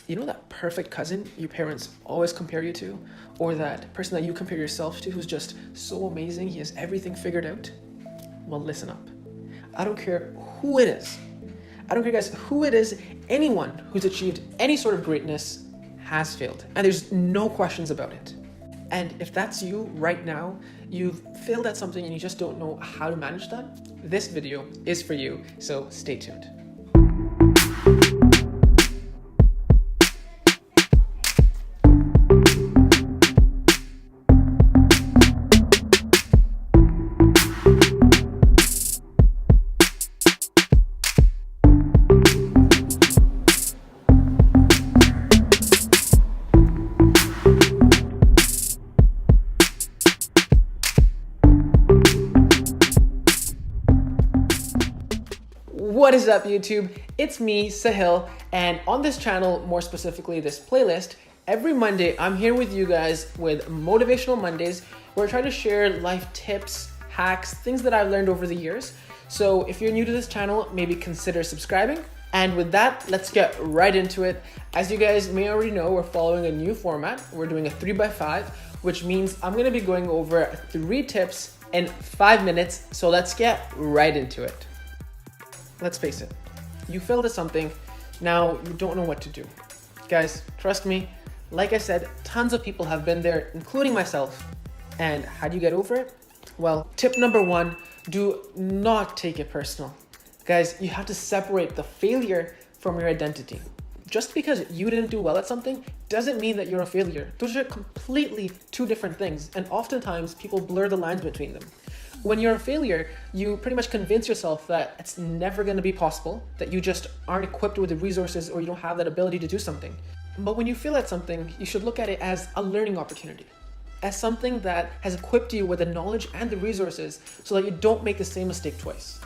You know that perfect cousin your parents always compare you to? Or that person that you compare yourself to who's just so amazing, he has everything figured out? Well, listen up. I don't care who it is. I don't care, guys, who it is. Anyone who's achieved any sort of greatness has failed. And there's no questions about it. And if that's you right now, you've failed at something and you just don't know how to manage that, this video is for you. So stay tuned. What is up, YouTube? It's me, Sahil, and on this channel, more specifically this playlist, every Monday I'm here with you guys with Motivational Mondays, where I try to share life tips, hacks, things that I've learned over the years. So if you're new to this channel, maybe consider subscribing. And with that, let's get right into it. As you guys may already know, we're following a new format. We're doing a 3x5, which means I'm gonna be going over 3 tips in 5 minutes. So let's get right into it. Let's face it, you failed at something, now you don't know what to do. Guys, trust me, like I said, tons of people have been there, including myself. And how do you get over it? Well, tip number 1, do not take it personal. Guys, you have to separate the failure from your identity. Just because you didn't do well at something doesn't mean that you're a failure. Those are completely 2 different things, and oftentimes people blur the lines between them. When you're a failure, you pretty much convince yourself that it's never going to be possible, that you just aren't equipped with the resources or you don't have that ability to do something. But when you fail at something, you should look at it as a learning opportunity, as something that has equipped you with the knowledge and the resources so that you don't make the same mistake twice.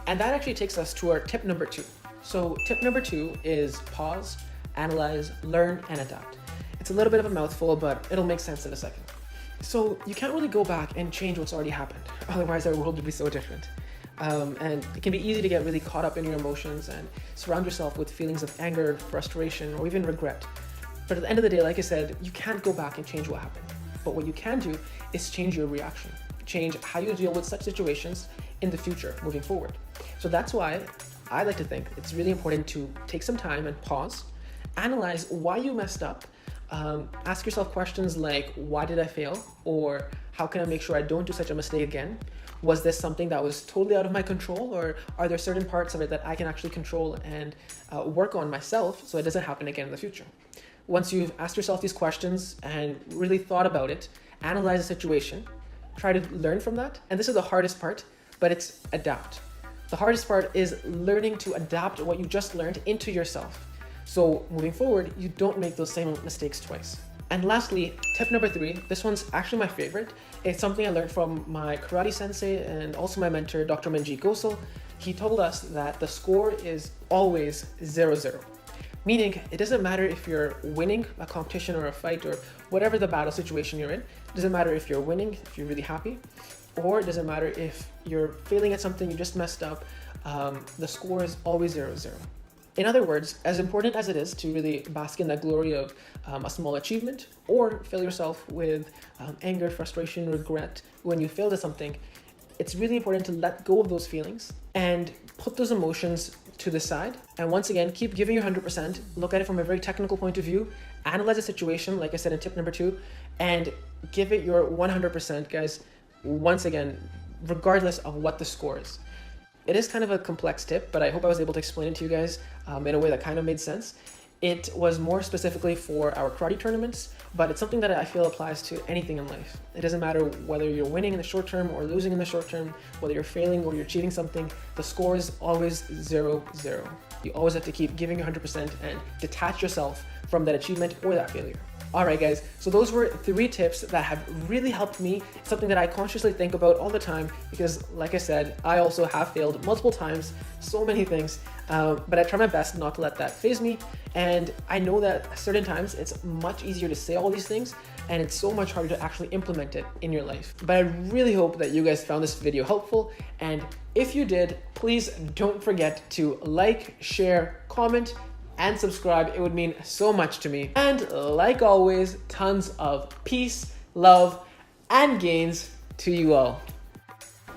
And that actually takes us to our tip number 2. So tip number 2 is pause, analyze, learn, and adapt. It's a little bit of a mouthful, but it'll make sense in a second. So you can't really go back and change what's already happened. Otherwise, our world would be so different. And it can be easy to get really caught up in your emotions and surround yourself with feelings of anger, frustration, or even regret. But at the end of the day, like I said, you can't go back and change what happened. But what you can do is change your reaction, change how you deal with such situations in the future, moving forward. So that's why I like to think it's really important to take some time and pause, analyze why you messed up. Ask yourself questions like, why did I fail? Or how can I make sure I don't do such a mistake again? Was this something that was totally out of my control? Or are there certain parts of it that I can actually control and work on myself so it doesn't happen again in the future? Once you've asked yourself these questions and really thought about it, analyze the situation, try to learn from that. And this is the hardest part, but it's adapt. The hardest part is learning to adapt what you just learned into yourself. So moving forward, you don't make those same mistakes twice. And lastly, tip number 3, this one's actually my favorite. It's something I learned from my karate sensei and also my mentor, Dr. Manjeet Gosal. He told us that the score is always 0-0. Meaning, it doesn't matter if you're winning a competition or a fight or whatever the battle situation you're in. It doesn't matter if you're winning, if you're really happy, or it doesn't matter if you're failing at something, you just messed up. The score is always 0-0. In other words, as important as it is to really bask in that glory of a small achievement or fill yourself with anger, frustration, regret when you failed at something, it's really important to let go of those feelings and put those emotions to the side. And once again, keep giving your 100%, look at it from a very technical point of view, analyze the situation, like I said in tip number 2, and give it your 100%, guys, once again, regardless of what the score is. It is kind of a complex tip, but I hope I was able to explain it to you guys in a way that kind of made sense. It was more specifically for our karate tournaments, but it's something that I feel applies to anything in life. It doesn't matter whether you're winning in the short term or losing in the short term, whether you're failing or you're achieving something, the score is always 0-0. You always have to keep giving your 100% and detach yourself from that achievement or that failure. All right, guys, so those were 3 tips that have really helped me. It's something that I consciously think about all the time because, like I said, I also have failed multiple times, so many things, but I try my best not to let that faze me. And I know that at certain times it's much easier to say all these things and it's so much harder to actually implement it in your life. But I really hope that you guys found this video helpful. And if you did, please don't forget to like, share, comment, and subscribe. It would mean so much to me. And like always, tons of peace, love, and gains to you all.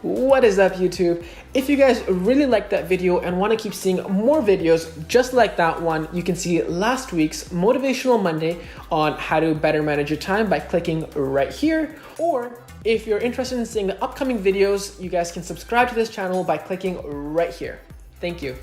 What is up, YouTube? If you guys really liked that video and want to keep seeing more videos just like that one, you can see last week's Motivational Monday on how to better manage your time by clicking right here. Or if you're interested in seeing the upcoming videos, you guys can subscribe to this channel by clicking right here. Thank you.